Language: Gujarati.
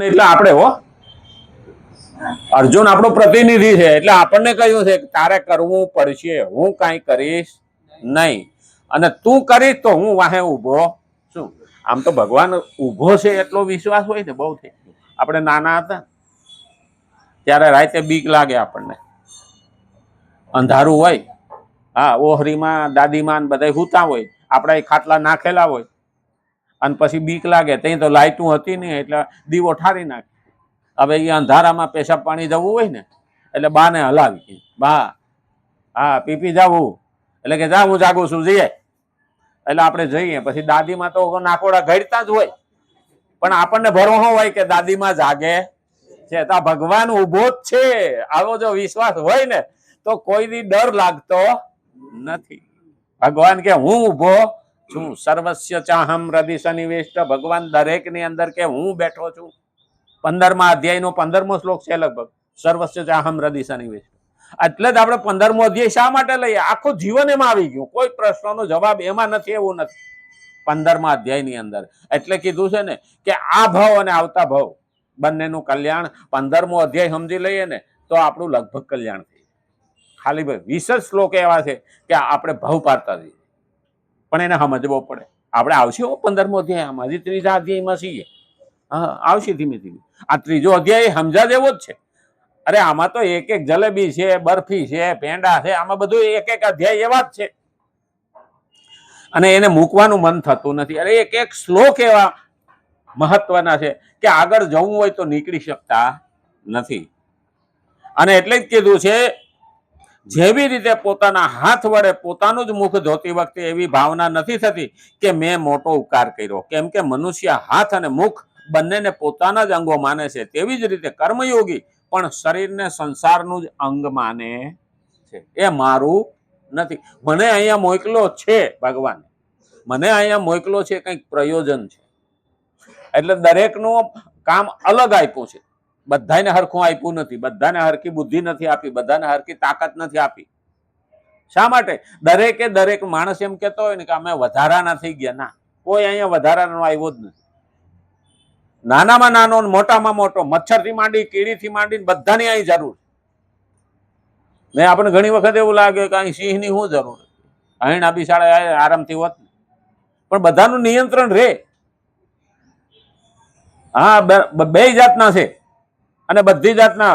એટલે આપણે હો અર્જુન આપણો પ્રતિનિધિ છે એટલે આપણને કહ્યું છે કે તારે કરવું પડશે, હું કાંઈ કરીશ નહીં, અને તું કરીશ તો હું વાહે ઊભો છું. આમ તો ભગવાન ઊભો છે એટલો વિશ્વાસ હોય ને બહુ થઈ ગયો. આપણે નાના હતા ત્યારે રાતે બીક લાગે, આપણને અંધારું હોય, હા, ઓહરીમાં દાદીમાં બધા સૂતા હોય, આપણા એ ખાટલા નાખેલા હોય, અને પછી બીક લાગે. ત્યાં તો લાઇટું હતી નહીં એટલે દીવો ઠારી નાખે. હવે એ અંધારામાં પેશાબ પાણી જવું હોય ને એટલે બાને હલાવી, બા હા પીપી જવું, એટલે કે જા હું જાગું છું જઈએ, એટલે આપણે જઈએ. પછી દાદીમાં તો નાકોડા ઘડતા જ હોય, પણ આપણને ભરોસો હોય કે દાદીમાં જાગે છે, તો ભગવાન ઉભો જ છે. આવો જો વિશ્વાસ હોય ને તો કોઈ ડર લાગતો નથી. ભગવાન કે હું ઉભો છું, સર્વસ્ય ચાહમ હૃદય સન્નિવેષ્ટ. ભગવાન દરેક ની અંદર કે હું બેઠો છું. 15મા અધ્યાયનો 15મો શ્લોક છે લગભગ, સર્વસ્ય ચાહમ હૃદય સન્નિવેષ્ટ. એટલે જ આપણે 15મો અધ્યાય શા માટે લઈએ? આખું જીવન એમાં આવી ગયું, કોઈ પ્રશ્નનો જવાબ એમાં નથી એવું નથી 15મા અધ્યાયની અંદર. એટલે કીધું છે ને કે આ ભાવ અને આવતા ભાવ બંનેનું કલ્યાણ 15મો અધ્યાય સમજી લઈએ ને તો આપણું લગભગ કલ્યાણ થઈ જાય. ખાલી ભાઈ 20 શ્લોક એવા છે કે આપણે ભાવ પાડતા જઈએ, પણ એને સમજવો પડે. આપણે આવશે 15મો અધ્યાય, હજી 3જા અધ્યાયમાં છીએ. હા, આવશે ધીમે ધીમે. આ 3જો અધ્યાય સમજા જેવો જ છે. અરે આમાં તો એક એક જલેબી છે, બરફી છે, પેંડા છે, આમાં બધું એક એક અધ્યાય એવા જ છે, અને એને મૂકવાનું મન થતું નથી. અરે એક એક શ્લોક એવા મહત્વના છે કે આગળ જવું હોય તો નીકળી શકતા નથી. અને એટલે જ કીધું છે, જેવી રીતે પોતાના હાથ વડે પોતાનું જ મુખ ધોતી વખતે એવી ભાવના નથી થતી કે મેં મોટો ઉપકાર કર્યો. કેમ કે મનુષ્ય હાથ અને મુખ બંનેને પોતાના જ અંગો માને છે. તેવી જ રીતે કર્મયોગી પણ શરીરને સંસારનું જ અંગ માને છે. એ મારું નથી. મને અહીંયા મોકલો છે ભગવાન, મને અહીંયા મોકલો છે, કંઈક પ્રયોજન છે. એટલે દરેકનું કામ અલગ આપ્યું છે. બધાને હરખું આપ્યું નથી, બધાને હરખી બુદ્ધિ નથી આપી, બધાને હરખી તાકાત નથી આપી. શા માટે? દરેકે દરેક માણસ એમ કહેતો હોય ને કે અમે વધારાના થઈ ગયા. ના, કોઈ અહીંયા વધારાનો આવ્યો જ નથી. નાનામાં નાનો, મોટામાં મોટો, મચ્છરથી માંડી, કીડીથી માંડીને બધાની અહીં જરૂર. ને આપણે ઘણી વખત એવું લાગે કે અહીં સિંહની શું જરૂર, અહીં ના બિસાડા આરામથી હોત, પણ બધાનું નિયંત્રણ રહે. હા, બે જાતના છે અને બધી જાતના